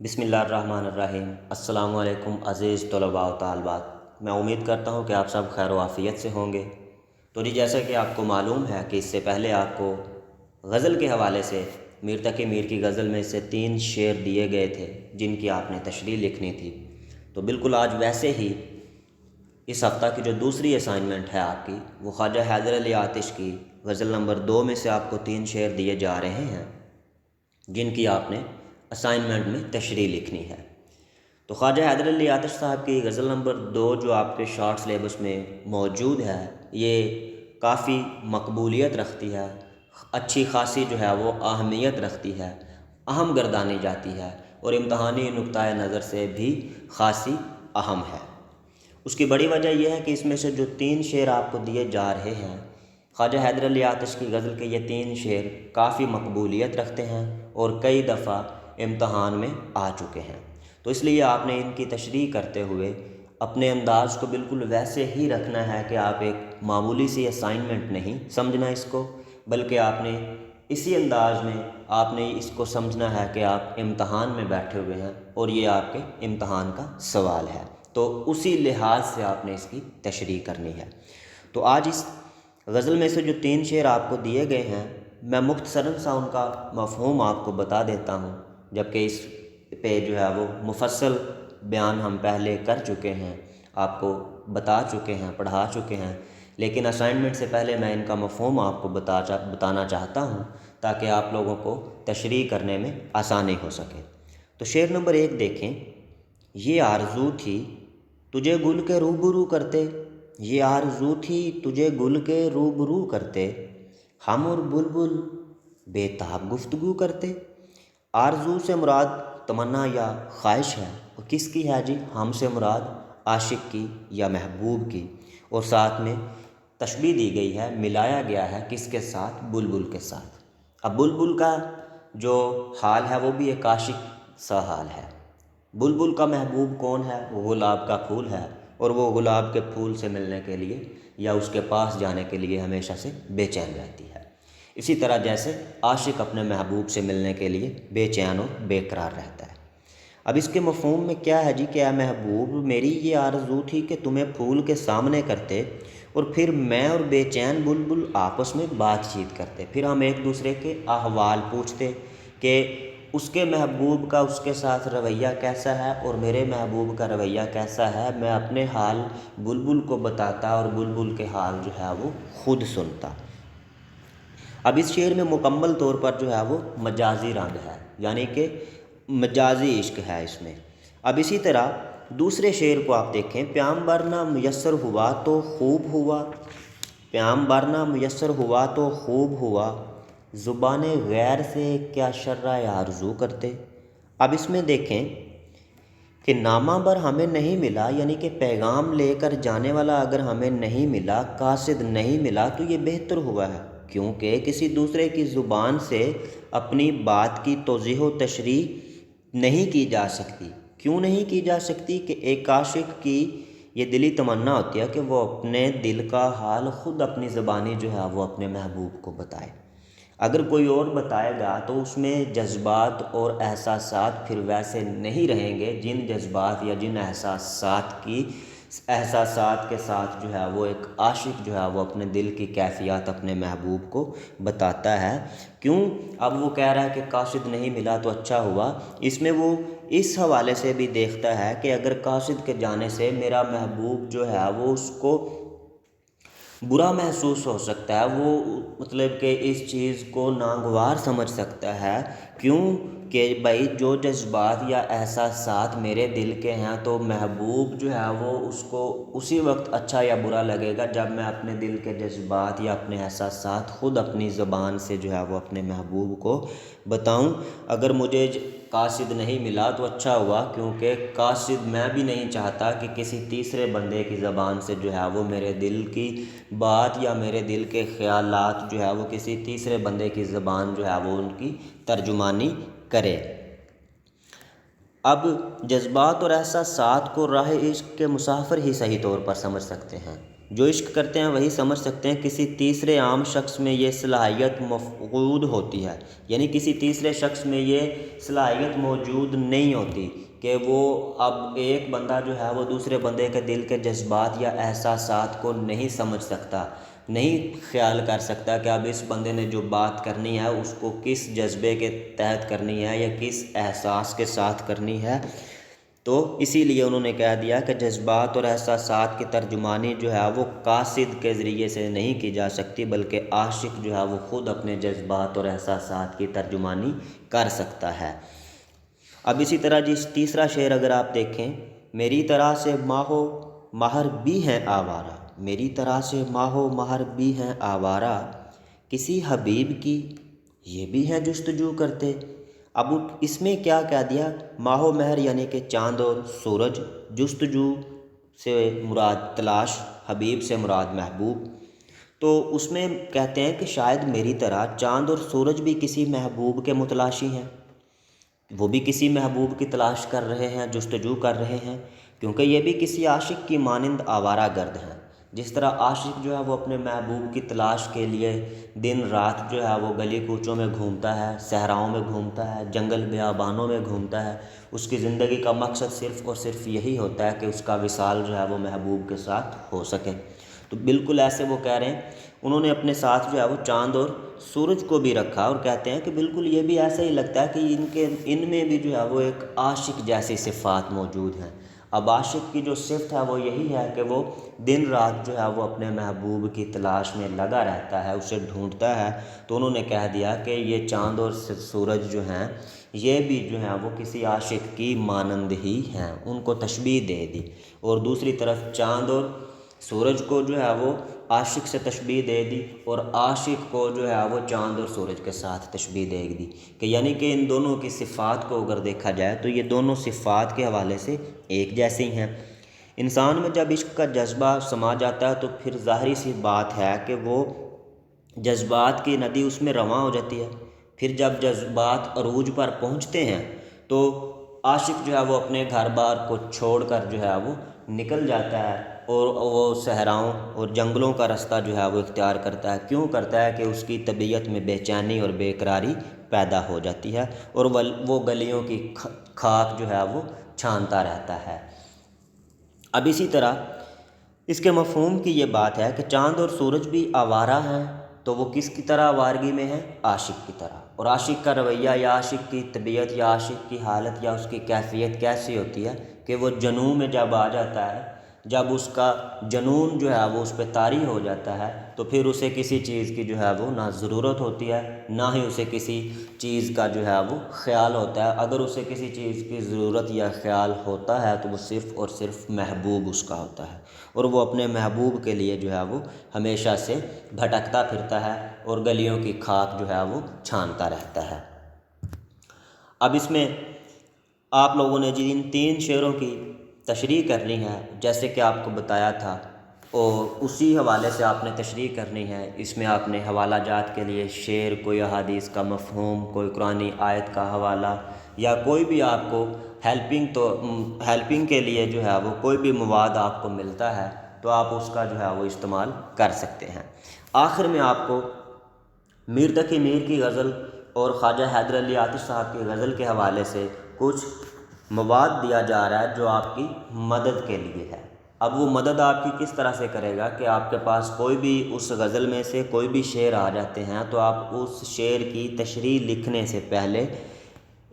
بسم اللہ الرحمن الرحیم۔ السلام علیکم عزیز طلباء و طالبات، میں امید کرتا ہوں کہ آپ سب خیر و عافیت سے ہوں گے۔ تو جیسا کہ آپ کو معلوم ہے کہ اس سے پہلے آپ کو غزل کے حوالے سے میر تقی میر کی غزل میں سے 3 شعر دیے گئے تھے جن کی آپ نے تشریح لکھنی تھی۔ تو بالکل آج ویسے ہی اس ہفتہ کی جو دوسری اسائنمنٹ ہے آپ کی، وہ خواجہ حیدر علی آتش کی غزل نمبر 2 میں سے آپ کو 3 شعر دیے جا رہے ہیں جن کی آپ نے اسائنمنٹ میں تشریح لکھنی ہے۔ تو خواجہ حیدر علی آتش صاحب کی غزل نمبر 2 جو آپ کے شارٹ سلیبس میں موجود ہے، یہ کافی مقبولیت رکھتی ہے، اچھی خاصی جو ہے وہ اہمیت رکھتی ہے، اہم گردانی جاتی ہے اور امتحانی نقطۂ نظر سے بھی خاصی اہم ہے۔ اس کی بڑی وجہ یہ ہے کہ اس میں سے جو 3 شعر آپ کو دیے جا رہے ہیں، خواجہ حیدر علی آتش کی غزل کے یہ 3 شعر کافی مقبولیت رکھتے ہیں اور کئی دفعہ امتحان میں آ چکے ہیں۔ تو اس لیے آپ نے ان کی تشریح کرتے ہوئے اپنے انداز کو بالکل ویسے ہی رکھنا ہے کہ آپ ایک معمولی سی اسائنمنٹ نہیں سمجھنا اس کو، بلکہ آپ نے اسی انداز میں آپ نے اس کو سمجھنا ہے کہ آپ امتحان میں بیٹھے ہوئے ہیں اور یہ آپ کے امتحان کا سوال ہے۔ تو اسی لحاظ سے آپ نے اس کی تشریح کرنی ہے۔ تو آج اس غزل میں سے جو 3 شعر آپ کو دیے گئے ہیں، میں مختصراً سا ان کا مفہوم آپ کو بتا دیتا ہوں، جبکہ اس پہ جو ہے وہ مفصل بیان ہم پہلے کر چکے ہیں، آپ کو بتا چکے ہیں، پڑھا چکے ہیں، لیکن اسائنمنٹ سے پہلے میں ان کا مفہوم آپ کو بتانا چاہتا ہوں تاکہ آپ لوگوں کو تشریح کرنے میں آسانی ہو سکے۔ تو شعر نمبر 1 دیکھیں۔ یہ آرزو تھی تجھے گل کے روبرو کرتے، یہ آرزو تھی تجھے گل کے روبرو کرتے، ہم اور بلبل بے تاب گفتگو کرتے۔ آرزو سے مراد تمنا یا خواہش ہے، اور کس کی ہے جی؟ ہم سے مراد عاشق کی یا محبوب کی، اور ساتھ میں تشبیہ دی گئی ہے، ملایا گیا ہے کس کے ساتھ؟ بلبل کے ساتھ۔ اب بلبل کا جو حال ہے وہ بھی ایک عاشق سا حال ہے۔ بلبل کا محبوب کون ہے؟ وہ گلاب کا پھول ہے، اور وہ گلاب کے پھول سے ملنے کے لیے یا اس کے پاس جانے کے لیے ہمیشہ سے بے چین رہتی ہے۔ اسی طرح جیسے عاشق اپنے محبوب سے ملنے کے لیے بے چین اور بے قرار رہتا ہے۔ اب اس کے مفہوم میں کیا ہے جی کہ اے محبوب، میری یہ آرزو تھی کہ تمہیں پھول کے سامنے کرتے، اور پھر میں اور بے چین بلبل آپس میں بات چیت کرتے، پھر ہم ایک دوسرے کے احوال پوچھتے کہ اس کے محبوب کا اس کے ساتھ رویہ کیسا ہے اور میرے محبوب کا رویہ کیسا ہے، میں اپنے حال بلبل کو بتاتا اور بلبل کے حال جو ہے وہ خود سنتا۔ اب اس شعر میں مکمل طور پر جو ہے وہ مجازی رنگ ہے، یعنی کہ مجازی عشق ہے اس میں۔ اب اسی طرح دوسرے شعر کو آپ دیکھیں۔ پیام نہ میسر ہوا تو خوب ہوا، پیام نہ میسر ہوا تو خوب ہوا، زبان غیر سے کیا شرح آرزو کرتے۔ اب اس میں دیکھیں کہ نامہ بر ہمیں نہیں ملا، یعنی کہ پیغام لے کر جانے والا اگر ہمیں نہیں ملا، قاصد نہیں ملا، تو یہ بہتر ہوا ہے، کیونکہ کسی دوسرے کی زبان سے اپنی بات کی توضیح و تشریح نہیں کی جا سکتی۔ کیوں نہیں کی جا سکتی؟ کہ ایک عاشق کی یہ دلی تمنا ہوتی ہے کہ وہ اپنے دل کا حال خود اپنی زبانی جو ہے وہ اپنے محبوب کو بتائے۔ اگر کوئی اور بتائے گا تو اس میں جذبات اور احساسات پھر ویسے نہیں رہیں گے جن جذبات یا جن احساسات کے ساتھ جو ہے وہ ایک عاشق جو ہے وہ اپنے دل کی کیفیات اپنے محبوب کو بتاتا ہے۔ کیوں؟ اب وہ کہہ رہا ہے کہ قاصد نہیں ملا تو اچھا ہوا، اس میں وہ اس حوالے سے بھی دیکھتا ہے کہ اگر قاصد کے جانے سے میرا محبوب جو ہے وہ اس کو برا محسوس ہو سکتا ہے، وہ مطلب کہ اس چیز کو ناگوار سمجھ سکتا ہے۔ کیوں کہ بھائی جو جذبات یا احساسات میرے دل کے ہیں تو محبوب جو ہے وہ اس کو اسی وقت اچھا یا برا لگے گا جب میں اپنے دل کے جذبات یا اپنے احساسات خود اپنی زبان سے جو ہے وہ اپنے محبوب کو بتاؤں۔ اگر مجھے قاصد نہیں ملا تو اچھا ہوا، کیونکہ قاصد میں بھی نہیں چاہتا کہ کسی تیسرے بندے کی زبان سے جو ہے وہ میرے دل کی بات یا میرے دل کے خیالات جو ہے وہ کسی تیسرے بندے کی زبان جو ہے وہ ان کی ترجمانی کرے۔ اب جذبات اور احساسات کو راہ عشق کے مسافر ہی صحیح طور پر سمجھ سکتے ہیں، جو عشق کرتے ہیں وہی سمجھ سکتے ہیں، کسی تیسرے عام شخص میں یہ صلاحیت مفقود ہوتی ہے، یعنی کسی تیسرے شخص میں یہ صلاحیت موجود نہیں ہوتی کہ وہ اب ایک بندہ جو ہے وہ دوسرے بندے کے دل کے جذبات یا احساسات کو نہیں سمجھ سکتا، نہیں خیال کر سکتا کہ اب اس بندے نے جو بات کرنی ہے اس کو کس جذبے کے تحت کرنی ہے یا کس احساس کے ساتھ کرنی ہے۔ تو اسی لیے انہوں نے کہہ دیا کہ جذبات اور احساسات کی ترجمانی جو ہے وہ قاصد کے ذریعے سے نہیں کی جا سکتی، بلکہ عاشق جو ہے وہ خود اپنے جذبات اور احساسات کی ترجمانی کر سکتا ہے۔ اب اسی طرح تیسرا شعر اگر آپ دیکھیں، میری طرح سے ماہ و مہر بھی ہیں آوارہ، میری طرح سے ماہ و مہر بھی ہیں آوارہ، کسی حبیب کی یہ بھی ہیں جستجو کرتے۔ اب اس میں کیا کہہ دیا، ماہ و مہر یعنی کہ چاند اور سورج، جستجو سے مراد تلاش، حبیب سے مراد محبوب۔ تو اس میں کہتے ہیں کہ شاید میری طرح چاند اور سورج بھی کسی محبوب کے متلاشی ہیں، وہ بھی کسی محبوب کی تلاش کر رہے ہیں، جستجو کر رہے ہیں، کیونکہ یہ بھی کسی عاشق کی مانند آوارہ گرد ہیں۔ جس طرح عاشق جو ہے وہ اپنے محبوب کی تلاش کے لیے دن رات جو ہے وہ گلی کوچوں میں گھومتا ہے، صحراؤں میں گھومتا ہے، جنگل بیابانوں میں گھومتا ہے، اس کی زندگی کا مقصد صرف اور صرف یہی ہوتا ہے کہ اس کا وصال جو ہے وہ محبوب کے ساتھ ہو سکے۔ تو بالکل ایسے وہ کہہ رہے ہیں، انہوں نے اپنے ساتھ جو ہے وہ چاند اور سورج کو بھی رکھا، اور کہتے ہیں کہ بالکل یہ بھی ایسا ہی لگتا ہے کہ ان میں بھی جو ہے وہ ایک عاشق جیسی صفات موجود ہیں۔ اب عاشق کی جو صفت ہے وہ یہی ہے کہ وہ دن رات جو ہے وہ اپنے محبوب کی تلاش میں لگا رہتا ہے، اسے ڈھونڈتا ہے۔ تو انہوں نے کہہ دیا کہ یہ چاند اور سورج جو ہیں یہ بھی جو ہیں وہ کسی عاشق کی مانند ہی ہیں، ان کو تشبیہ دے دی۔ اور دوسری طرف چاند اور سورج کو جو ہے وہ عاشق سے تشبیہ دے دی، اور عاشق کو جو ہے وہ چاند اور سورج کے ساتھ تشبیہ دے دی، کہ یعنی کہ ان دونوں کی صفات کو اگر دیکھا جائے تو یہ دونوں صفات کے حوالے سے ایک جیسی ہیں۔ انسان میں جب عشق کا جذبہ سما جاتا ہے تو پھر ظاہری سی بات ہے کہ وہ جذبات کی ندی اس میں رواں ہو جاتی ہے۔ پھر جب جذبات عروج پر پہنچتے ہیں تو عاشق جو ہے وہ اپنے گھر بار کو چھوڑ کر جو ہے وہ نکل جاتا ہے، اور وہ صحراؤں اور جنگلوں کا رستہ جو ہے وہ اختیار کرتا ہے۔ کیوں کرتا ہے کہ اس کی طبیعت میں بے چینی اور بے قراری پیدا ہو جاتی ہے، اور وہ گلیوں کی خاک جو ہے وہ چھانتا رہتا ہے۔ اب اسی طرح اس کے مفہوم کی یہ بات ہے کہ چاند اور سورج بھی آوارہ ہیں، تو وہ کس کی طرح آوارگی میں ہیں؟ عاشق کی طرح۔ اور عاشق کا رویہ یا عاشق کی طبیعت یا عاشق کی حالت یا اس کی کیفیت کیسی ہوتی ہے کہ وہ جنون میں جب آ جاتا ہے، جب اس کا جنون جو ہے وہ اس پہ طاری ہو جاتا ہے، تو پھر اسے کسی چیز کی جو ہے وہ نہ ضرورت ہوتی ہے، نہ ہی اسے کسی چیز کا جو ہے وہ خیال ہوتا ہے۔ اگر اسے کسی چیز کی ضرورت یا خیال ہوتا ہے تو وہ صرف اور صرف محبوب اس کا ہوتا ہے، اور وہ اپنے محبوب کے لیے جو ہے وہ ہمیشہ سے بھٹکتا پھرتا ہے اور گلیوں کی خاک جو ہے وہ چھانتا رہتا ہے۔ اب اس میں آپ لوگوں نے جن 3 شعروں کی تشریح کرنی ہے، جیسے کہ آپ کو بتایا تھا، اور اسی حوالے سے آپ نے تشریح کرنی ہے۔ اس میں آپ نے حوالہ جات کے لیے شعر، کوئی احادیث کا مفہوم، کوئی قرآنی آیت کا حوالہ، یا کوئی بھی آپ کو ہیلپنگ کے لیے جو ہے وہ کوئی بھی مواد آپ کو ملتا ہے تو آپ اس کا جو ہے وہ استعمال کر سکتے ہیں۔ آخر میں آپ کو میر تقی میر کی غزل اور خواجہ حیدر علی عاطف صاحب کی غزل کے حوالے سے کچھ مواد دیا جا رہا ہے جو آپ کی مدد کے لیے ہے۔ اب وہ مدد آپ کی کس طرح سے کرے گا کہ آپ کے پاس کوئی بھی اس غزل میں سے کوئی بھی شعر آ جاتے ہیں تو آپ اس شعر کی تشریح لکھنے سے پہلے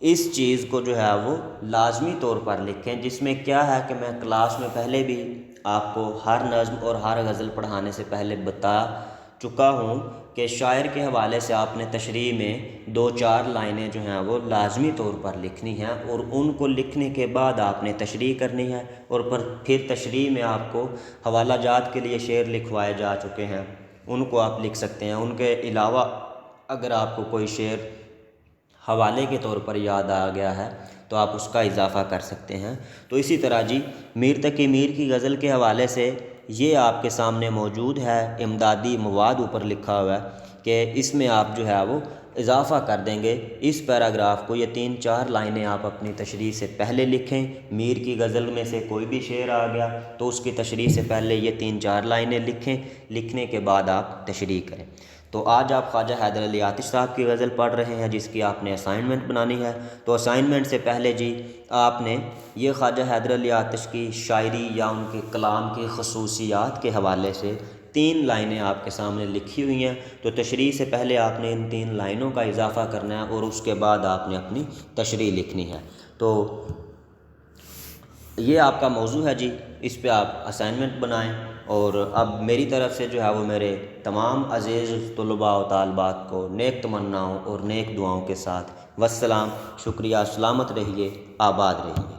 اس چیز کو جو ہے وہ لازمی طور پر لکھیں، جس میں کیا ہے کہ میں کلاس میں پہلے بھی آپ کو ہر نظم اور ہر غزل پڑھانے سے پہلے بتا چکا ہوں کہ شاعر کے حوالے سے آپ نے تشریح میں 2-4 لائنیں جو ہیں وہ لازمی طور پر لکھنی ہیں، اور ان کو لکھنے کے بعد آپ نے تشریح کرنی ہے، اور پھر تشریح میں آپ کو حوالہ جات کے لیے شعر لکھوائے جا چکے ہیں، ان کو آپ لکھ سکتے ہیں۔ ان کے علاوہ اگر آپ کو کوئی شعر حوالے کے طور پر یاد آ گیا ہے تو آپ اس کا اضافہ کر سکتے ہیں۔ تو اسی طرح میر تقی میر کی غزل کے حوالے سے یہ آپ کے سامنے موجود ہے، امدادی مواد اوپر لکھا ہوا ہے کہ اس میں آپ جو ہے وہ اضافہ کر دیں گے اس پیراگراف کو، یہ 3-4 لائنیں آپ اپنی تشریح سے پہلے لکھیں۔ میر کی غزل میں سے کوئی بھی شعر آ گیا تو اس کی تشریح سے پہلے یہ 3-4 لائنیں لکھیں، لکھنے کے بعد آپ تشریح کریں۔ تو آج آپ خواجہ حیدر علی آتش صاحب کی غزل پڑھ رہے ہیں جس کی آپ نے اسائنمنٹ بنانی ہے۔ تو اسائنمنٹ سے پہلے جی آپ نے یہ خواجہ حیدر علی آتش کی شاعری یا ان کے کلام کی خصوصیات کے حوالے سے 3 لائنیں آپ کے سامنے لکھی ہوئی ہیں، تو تشریح سے پہلے آپ نے ان 3 لائنوں کا اضافہ کرنا ہے اور اس کے بعد آپ نے اپنی تشریح لکھنی ہے۔ تو یہ آپ کا موضوع ہے جی، اس پہ آپ اسائنمنٹ بنائیں۔ اور اب میری طرف سے جو ہے وہ میرے تمام عزیز طلباء و طالبات کو نیک تمناؤں اور نیک دعاؤں کے ساتھ والسلام، شکریہ، سلامت رہیے، آباد رہیے۔